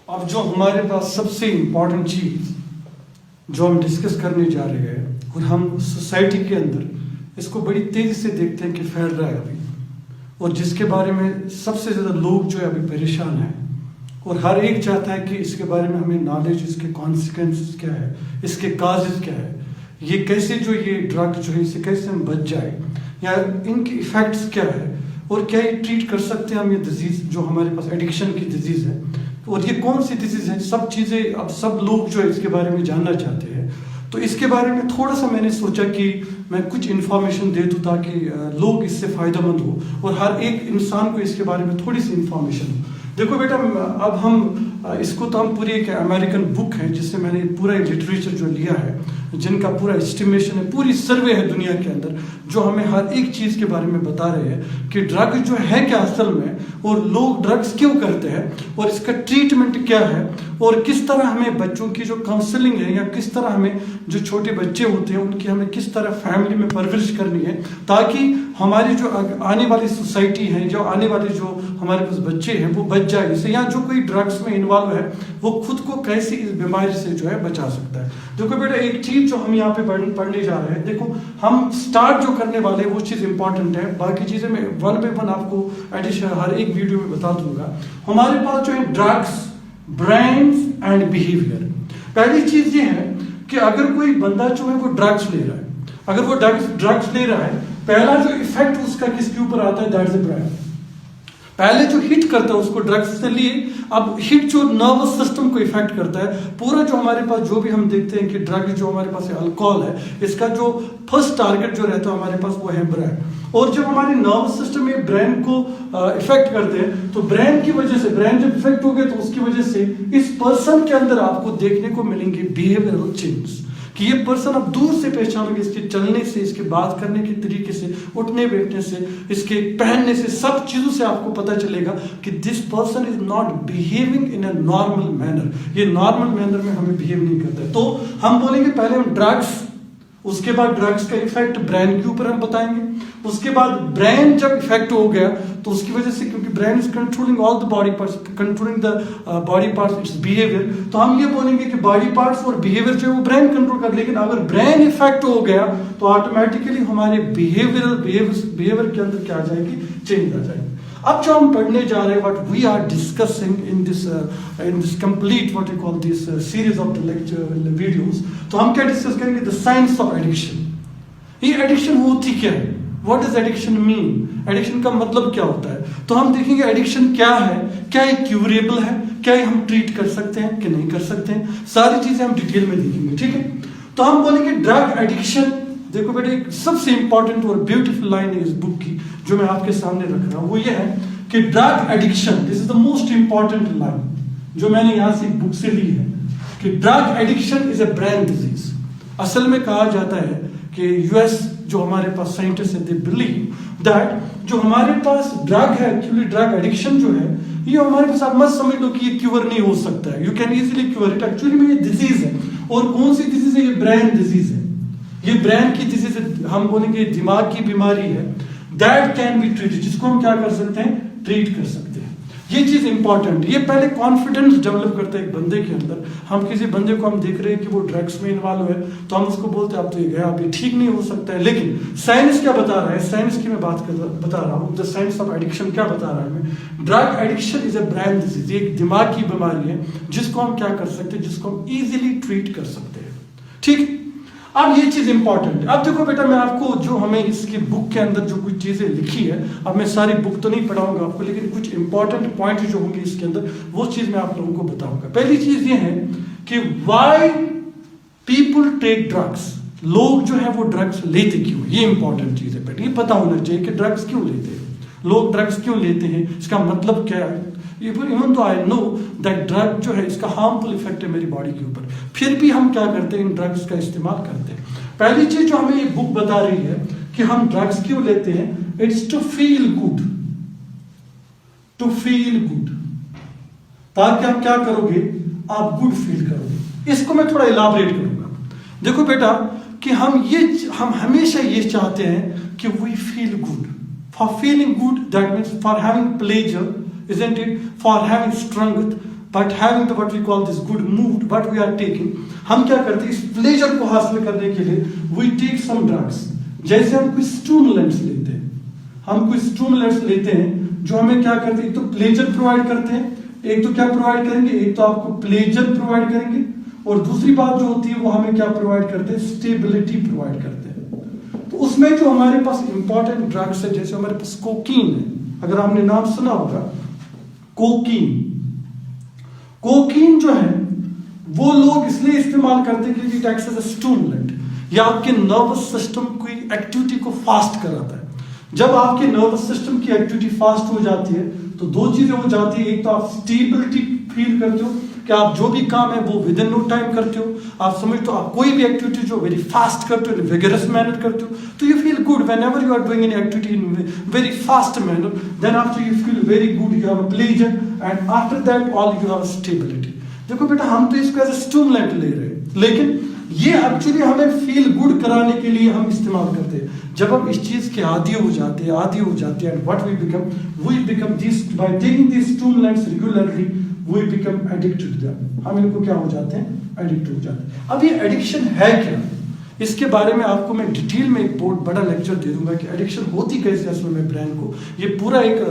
अब जो हमारे पास सबसे इम्पॉर्टेंट चीज़ जो हम डिस्कस करने जा रहे हैं और हम सोसाइटी के अंदर इसको बड़ी तेज़ी से देखते हैं कि फैल रहा है अभी, और जिसके बारे में सबसे ज़्यादा लोग जो है अभी परेशान हैं, और हर एक चाहता है कि इसके बारे में हमें नॉलेज, इसके कॉन्सिक्वेंसेस क्या है, इसके काजेज क्या है, ये कैसे जो ये ड्रग जो है इससे कैसे हम बच जाए, या इनके इफ़ेक्ट्स क्या है, और क्या ये ट्रीट कर सकते हैं हम ये डिजीज़ जो हमारे पास एडिक्शन की डिजीज़ है, और ये कौन सी डिजीज़ है। सब चीज़ें अब सब लोग जो है इसके बारे में जानना चाहते हैं। तो इसके बारे में थोड़ा सा मैंने सोचा कि मैं कुछ इन्फॉर्मेशन दे दूँ ताकि लोग इससे फ़ायदेमंद हो और हर एक इंसान को इसके बारे में थोड़ी सी इन्फॉर्मेशन हो। देखो बेटा, अब हम इसको तो हम पूरी एक अमेरिकन बुक है जिससे मैंने पूरा लिटरेचर जो लिया है, जिनका पूरा एस्टिमेशन है, पूरी सर्वे है दुनिया के अंदर, जो हमें हर एक चीज़ के बारे में बता रहे हैं कि ड्रग जो है क्या असल में, और लोग ड्रग्स क्यों करते हैं, और इसका ट्रीटमेंट क्या है, और किस तरह हमें बच्चों की जो काउंसलिंग है, या किस तरह हमें जो छोटे बच्चे होते हैं उनकी हमें किस तरह फैमिली में परवरिश करनी है, ताकि हमारी जो आने वाली सोसाइटी है, जो आने वाले जो हमारे पास बच्चे हैं वो बच जाए इससे, या जो कोई ड्रग्स में इन्वॉल्व है वो खुद को कैसे इस बीमारी से जो है बचा सकता है। देखो बेटा, एक चीज जो हम यहाँ पे पढ़ने जा रहे हैं, देखो हम स्टार्ट जो करने वाले हैं वो चीज इंपॉर्टेंट है, बाकी चीजें मैं वन बाय वन आपको एडिशन हर एक वीडियो में बता दूंगा। हमारे पास जो है ड्रग्स, ब्रेन्स एंड बिहेवियर। पहली चीज ये है कि अगर कोई बंदा जो है वो ड्रग्स ले रहा है, अगर वो ड्रग्स ले रहा है, पहला जो इफेक्ट उसका किसके ऊपर आता है, दैट्स द ब्रेन। पहले जो हिट करता है उसको ड्रग्स से लिए, अब हिट जो नर्वस सिस्टम को इफेक्ट करता है पूरा। जो हमारे पास जो भी हम देखते हैं कि ड्रग जो हमारे पास अल्कोहल है, इसका जो फर्स्ट टारगेट जो रहता है हमारे पास वो है ब्रेन। और जब हमारे नर्वस सिस्टम में ब्रेन को इफेक्ट करते हैं तो ब्रेन की वजह से, ब्रेन जब इफेक्ट हो गए तो उसकी वजह से इस पर्सन के अंदर आपको देखने को मिलेंगे बिहेवियरल चेंजेस, कि ये पर्सन अब दूर से पहचानोगे, इसके चलने से, इसके बात करने के तरीके से, उठने बैठने से, इसके पहनने से, सब चीजों से आपको पता चलेगा कि this person is not behaving in a normal manner. ये नॉर्मल मैनर में हमें बिहेव नहीं करता है। तो हम बोलेंगे पहले हम ड्रग्स, उसके बाद ड्रग्स का इफेक्ट ब्रेन के ऊपर हम बताएंगे, उसके बाद ब्रेन जब इफेक्ट हो गया तो उसकी वजह से, क्योंकि brain is controlling all the body parts, controlling the body parts, it's behaviour, तो हम ये बोलेंगे कि बॉडी पार्ट्स और बिहेवियर जो है वो ब्रेन कंट्रोल कर। लेकिन अगर ब्रेन इफेक्ट हो गया तो ऑटोमेटिकली हमारे बिहेवियर के अंदर क्या आ जाएगी, चेंज आ जाएगी। अब जो हम पढ़ने जा रहे हैं, what we are discussing in this complete what you call this series of the lecture videos, तो हम क्या डिस्कस करेंगे, द साइंस ऑफ एडिक्शन। ये एडिक्शन होती क्या है, what does addiction mean, addiction का मतलब क्या होता है। तो हम देखेंगे एडिक्शन क्या है, क्या ये क्यूरेबल है, क्या ये हम ट्रीट कर सकते हैं कि नहीं कर सकते हैं, सारी चीजें हम डिटेल में देखेंगे, ठीक है। तो हम बोलेंगे ड्रग एडिक्शन। देखो बेटे, एक सबसे इंपॉर्टेंट और ब्यूटीफुल लाइन है इस बुक की जो मैं आपके सामने रख रहा हूं, वो ये है कि drug addiction, this is the most important line जो मैंने यहां से बुक से ली है, कि drug addiction is a brain disease. असल में कहा जाता है कि यूएस जो हमारे पास साइंटिस्ट है, दे बिलीव दैट जो हमारे पास ड्रग है, एक्चुअली ड्रग एडिक्शन जो है ये हमारे पास, आप मत समझ लो कि ये क्योर नहीं हो सकता है, you can easily cure it. Actually में ये डिजीज है, और कौन सी डिजीज है, ये ब्रेन डिजीज है, ये ब्रेन की डिजीज है, हम बोलेंगे दिमाग की बीमारी है, दैट कैन बी ट्रीटेड, जिसको हम क्या कर सकते हैं, ट्रीट कर सकते हैं। ये चीज इंपॉर्टेंट, ये पहले कॉन्फिडेंस डेवलप करता है एक बंदे के अंदर। हम किसी बंदे को हम देख रहे हैं कि वो ड्रग्स में इन्वॉल्व है, तो हम उसको बोलते हैं अब तो ये गया, अब ये ठीक नहीं हो सकता है। लेकिन साइंस क्या बता रहा है, साइंस की मैं बता रहा हूँ, द साइंस ऑफ एडिक्शन क्या बता रहा है हमें, drug addiction is a brain disease, एक दिमाग की बीमारी है जिसको हम क्या कर सकते हैं, जिसको हम इजीली ट्रीट कर सकते हैं, ठीक। अब ये चीज इंपॉर्टेंट है। अब देखो बेटा, मैं आपको जो हमें इसकी बुक के अंदर जो कुछ चीजें लिखी है, अब मैं सारी बुक तो नहीं पढ़ाऊंगा आपको, लेकिन कुछ इंपॉर्टेंट पॉइंट जो होंगे इसके अंदर वो चीज मैं आप लोगों को बताऊंगा। पहली चीज ये है कि व्हाई पीपल टेक ड्रग्स, लोग जो है वो ड्रग्स लेते क्यों, ये इंपॉर्टेंट चीज है बेटा, ये पता होना चाहिए कि ड्रग्स क्यों लेते हैं लोग, ड्रग्स क्यों लेते हैं, इसका मतलब क्या है। इवन तो आई नो दैट ड्रग जो है इसका हार्मफुल इफेक्ट है मेरी बॉडी के ऊपर, फिर भी हम क्या करते हैं, इन ड्रग्स का इस्तेमाल करते हैं। पहली चीज जो हमें ये बुक बता रही है कि हम ड्रग्स क्यों लेते हैं, it's to feel good, to feel good, ताकि आप क्या करोगे, आप गुड फील करोगे। इसको मैं थोड़ा इलाबरेट करूंगा। देखो बेटा, कि हम हमेशा ये चाहते हैं कि we feel good, for feeling good that means for having pleasure, isn't it, for having strength, but having the what we call this good mood what we are taking, हम क्या करते हैं इस प्लेजर को हासिल करने के लिए वी टेक सम ड्रग्स। जैसे हम कोई स्टिमुलेंट्स लेते हैं, हम कोई स्टिमुलेंट्स लेते हैं जो हमें क्या करते हैं, एक तो प्लेजर प्रोवाइड करते हैं, एक तो क्या प्रोवाइड करेंगे, एक तो आपको प्लेजर प्रोवाइड करेंगे और दूसरी बात जो होती है वो हमें क्या प्रोवाइड करते हैं, स्टेबिलिटी प्रोवाइड करते हैं। तो उसमें जो हमारे पास इंपॉर्टेंट ड्रग्स है, जैसे हमारे पास कोकीन है, अगर आपने नाम सुना होगा कोकीन। कोकीन जो है वो लोग इसलिए इस्तेमाल करते हैं क्योंकि it acts as a stimulant, या आपके नर्वस सिस्टम की एक्टिविटी को फास्ट कराता है। जब आपके नर्वस सिस्टम की एक्टिविटी फास्ट हो जाती है तो दो चीजें हो जाती है, एक तो आप स्टेबिलिटी फील करते हो कि आप जो भी काम है वो विद इन नो टाइम करते हो, आप समझते हो, आप कोई भी एक्टिविटी जो वेरी फास्ट करते हो, विगरस मैनर करते हो, तो you feel good whenever you are doing an activity in very fast manner, then after you feel very good, you have a pleasure and after that all you have stability. देखो बेटा, हम तो इसको as a stimulant ले रहे हैं, लेकिन ये एक्चुअली हमें फील गुड कराने के लिए हम इस्तेमाल करते हैं। जब हम इस चीज के आदी हो जाते हैं and what we become this by taking this stimulants regularly we become addicted to them, हम इनको क्या हो जाते हैं, एडिक्ट हो जाते हैं। अब ये एडिक्शन है क्या, इसके बारे में आपको मैं डिटेल में एक बहुत बड़ा लेक्चर दे दूंगा कि एडिक्शन होती कैसे असल में ब्रेन को, ये पूरा एक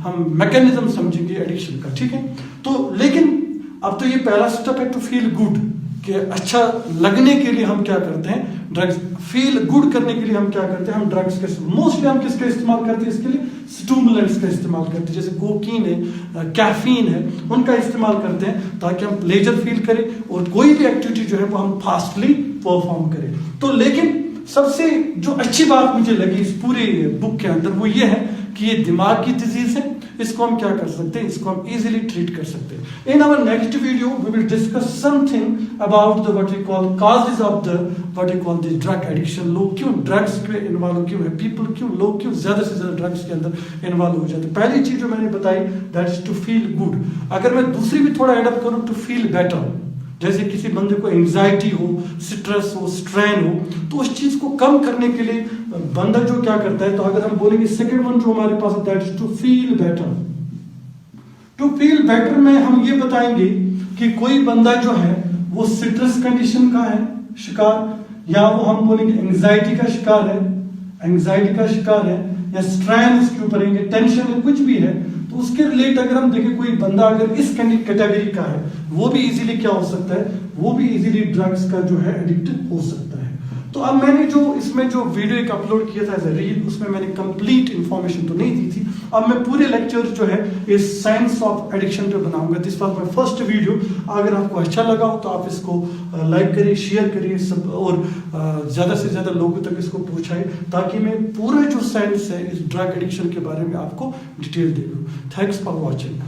हम मैकेनिज्म समझेंगे एडिक्शन का, ठीक है। तो लेकिन अब तो ये पहला स्टेप है टू फील गुड, कि अच्छा लगने के लिए हम क्या करते हैं, ड्रग्स फील गुड करने के लिए हम क्या करते हैं, हम ड्रग्स के मोस्टली हम किसका इस्तेमाल करते हैं इसके लिए, स्टिमुलेंट्स का इस्तेमाल करते हैं, जैसे कोकीन है, कैफीन है, उनका इस्तेमाल करते हैं ताकि हम प्लेजर फील करें और कोई भी एक्टिविटी जो है वो हम फास्टली परफॉर्म करें। तो लेकिन सबसे जो अच्छी बात मुझे लगी इस पूरे बुक के अंदर वो ये है कि ये दिमाग की डिजीज है, इसको हम क्या कर सकते हैं, इसको हम इजीली ट्रीट कर सकते हैं। In our next video we will discuss something about the what we call causes of the what we call the drug addiction. लोग क्यों ड्रग्स में इन्वॉल्व क्यों है, पीपल क्यों, लोग क्यों ज्यादा से ज्यादा ड्रग्स के अंदर इन्वॉल्व हो जाते हैं। पहली चीज जो मैंने बताई that is to feel good. अगर मैं दूसरी भी थोड़ा एडअप करूं, टू फील बेटर, जैसे किसी बंदे को एंजाइटी हो, स्ट्रेस हो, स्ट्रेन हो, तो उस चीज को कम करने के लिए बंदा जो क्या करता है, तो अगर हम बोलेंगे सेकंड वन जो हमारे पास है that is to feel better. To feel better में हम ये बताएंगे कि कोई बंदा जो है वो स्ट्रेस कंडीशन का है शिकार, या वो हम बोलेंगे एंजाइटी का शिकार है, या स्ट्रेन उसके ऊपर है, टेंशन है, कुछ भी है, तो उसके रिलेट अगर हम देखें कोई बंदा अगर इस कैटेगरी का है, वो भी इजीली क्या हो सकता है, वो भी इजीली ड्रग्स का जो है एडिक्ट हो सकता है। तो अब मैंने जो इसमें जो वीडियो एक अपलोड किया था एज ए रील, उसमें मैंने कंप्लीट इंफॉर्मेशन तो नहीं दी थी। अब मैं पूरे लेक्चर जो है इस साइंस ऑफ एडिक्शन पे बनाऊंगा। This was my first video. अगर आपको अच्छा लगा हो तो आप इसको लाइक करिए, शेयर करिए सब, और ज्यादा से ज्यादा लोगों तक इसको पहुंचाएं ताकि मैं पूरा जो साइंस है इस ड्रग एडिक्शन के बारे में आपको डिटेल दे दूं। Thanks for watching.